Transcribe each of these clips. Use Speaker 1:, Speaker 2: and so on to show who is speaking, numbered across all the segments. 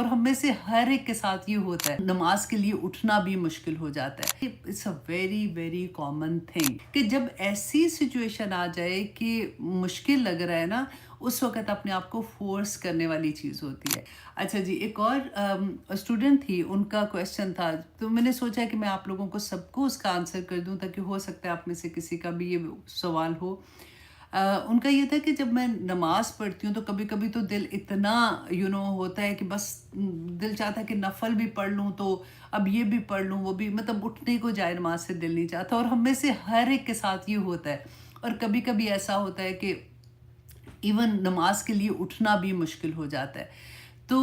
Speaker 1: اور ہم میں سے ہر ایک کے ساتھ یہ ہوتا ہے، نماز کے لیے اٹھنا بھی مشکل ہو جاتا ہے۔ It's a very very common thing کہ جب ایسی سچویشن آ جائے کہ مشکل لگ رہا ہے نا، اس وقت اپنے آپ کو فورس کرنے والی چیز ہوتی ہے۔ اچھا جی، ایک اور اسٹوڈنٹ تھی، ان کا کویشچن تھا، تو میں نے سوچا کہ میں آپ لوگوں کو سب کو اس کا آنسر کر دوں تاکہ ہو سکتا ہے آپ میں سے کسی کا بھی یہ سوال ہو۔ ان کا یہ تھا کہ جب میں نماز پڑھتی ہوں تو کبھی کبھی تو دل اتنا ہوتا ہے کہ بس دل چاہتا ہے کہ نفل بھی پڑھ لوں، تو اب یہ بھی پڑھ لوں، وہ بھی، مطلب اٹھنے کو جائے نماز سے دل نہیں چاہتا، اور ہم میں سے ہر ایک کے ساتھ یہ ہوتا ہے۔ اور کبھی کبھی ایسا ہوتا ہے کہ ایون نماز کے لیے اٹھنا بھی مشکل ہو جاتا ہے۔ تو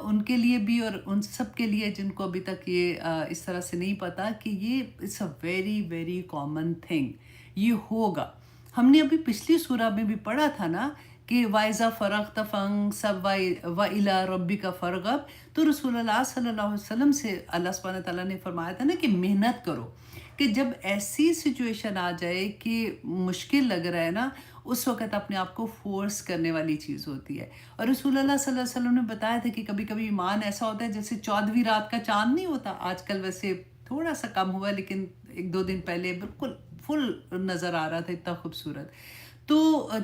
Speaker 1: ان کے لیے بھی اور ان سب کے لیے جن کو ابھی تک یہ اس طرح سے نہیں پتا کہ یہ it's a very very common thing, یہ ہوگا۔ ہم نے ابھی پچھلی سورہ میں بھی پڑھا تھا نا کہ وَإِذَا فَرَغْتَ فَانصَبْ وَإِلَىٰ رَبِّكَ فَارْغَب، تو رسول اللہ صلی اللہ علیہ وسلم سے اللہ سبحانہ تعالیٰ نے فرمایا تھا نا کہ محنت کرو، کہ جب ایسی سچویشن آ جائے کہ مشکل لگ رہا ہے نا، اس وقت اپنے آپ کو فورس کرنے والی چیز ہوتی ہے۔ اور رسول اللہ صلی اللہ علیہ وسلم نے بتایا تھا کہ کبھی کبھی ایمان ایسا ہوتا ہے جیسے 14ویں رات کا چاند نہیں ہوتا، آج کل ویسے تھوڑا سا کم ہوا لیکن ایک دو دن پہلے بالکل فل نظر آ رہا تھا، اتنا خوبصورت۔ تو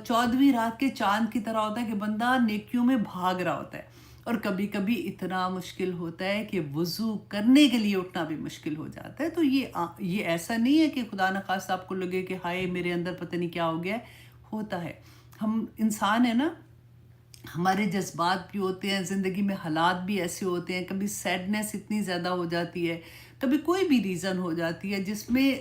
Speaker 1: 14ویں رات کے چاند کی طرح ہوتا ہے کہ بندہ نیکیوں میں بھاگ رہا ہوتا ہے، اور کبھی کبھی اتنا مشکل ہوتا ہے کہ وضو کرنے کے لیے اٹھنا بھی مشکل ہو جاتا ہے۔ تو یہ ایسا نہیں ہے کہ خدا نخواستہ آپ کو لگے کہ ہائے میرے اندر پتہ نہیں کیا ہو گیا ہے، ہوتا ہے۔ ہم انسان ہیں نا، ہمارے جذبات بھی ہوتے ہیں، زندگی میں حالات بھی ایسے ہوتے ہیں، کبھی سیڈنس اتنی زیادہ ہو جاتی ہے، کبھی کوئی بھی ریزن ہو جاتی ہے جس میں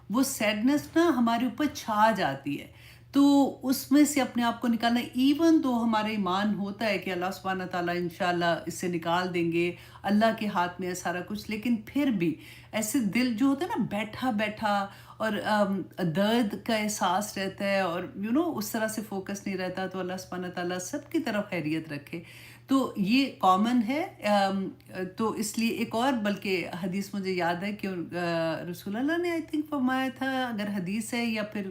Speaker 1: وہ سیڈنس نا ہمارے اوپر چھا جاتی ہے۔ تو اس میں سے اپنے آپ کو نکالنا، ایون تو ہمارا ایمان ہوتا ہے کہ اللہ سبحانہ تعالیٰ انشاءاللہ اس سے نکال دیں گے، اللہ کے ہاتھ میں ہے سارا کچھ، لیکن پھر بھی ایسے دل جو ہوتا ہے نا بیٹھا بیٹھا، اور درد کا احساس رہتا ہے، اور اس طرح سے فوکس نہیں رہتا، تو اللہ سبحانہ تعالیٰ سب کی طرف خیریت رکھے۔ تو یہ کامن ہے۔ تو اس لیے ایک اور بلکہ حدیث مجھے یاد ہے کہ رسول اللہ نے آئی تھنک فرمایا تھا، اگر حدیث ہے یا پھر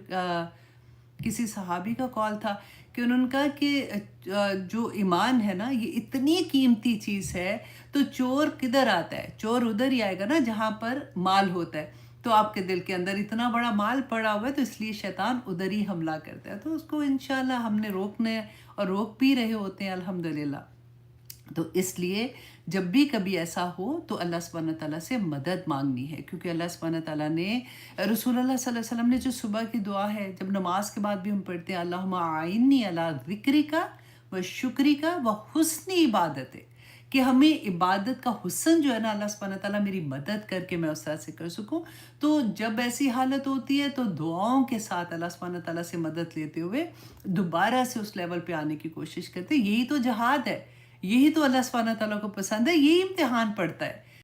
Speaker 1: کسی صحابی کا کال تھا، کہ انہوں نے کہا کہ جو ایمان ہے نا یہ اتنی قیمتی چیز ہے، تو چور کدھر آتا ہے؟ چور ادھر ہی آئے گا نا جہاں پر مال ہوتا ہے، تو آپ کے دل کے اندر اتنا بڑا مال پڑا ہوا ہے، تو اس لیے شیطان ادھر ہی حملہ کرتا ہے، تو اس کو انشاءاللہ ہم نے روکنے اور روک بھی رہے ہوتے ہیں الحمدللہ۔ تو اس لیے جب بھی کبھی ایسا ہو تو اللہ سبحانہ تعالیٰ سے مدد مانگنی ہے، کیونکہ اللہ سبحانہ تعالیٰ نے، رسول اللہ صلی اللہ علیہ وسلم نے جو صبح کی دعا ہے، جب نماز کے بعد بھی ہم پڑھتے ہیں، اللہم اعنی علی ذکرک و شکرک و حسن عبادت، کہ ہمیں عبادت کا حسن جو ہے نا، اللہ سبحانہ تعالیٰ میری مدد کر کے میں اس طرح سے کر سکوں۔ تو جب ایسی حالت ہوتی ہے تو دعاؤں کے ساتھ اللہ سبحانہ تعالیٰ سے مدد لیتے ہوئے دوبارہ سے اس لیول پہ آنے کی کوشش کرتے ہیں۔ یہی تو جہاد ہے، یہی تو اللہ سبحانہ تعالیٰ کو پسند ہے، یہی امتحان پڑتا ہے۔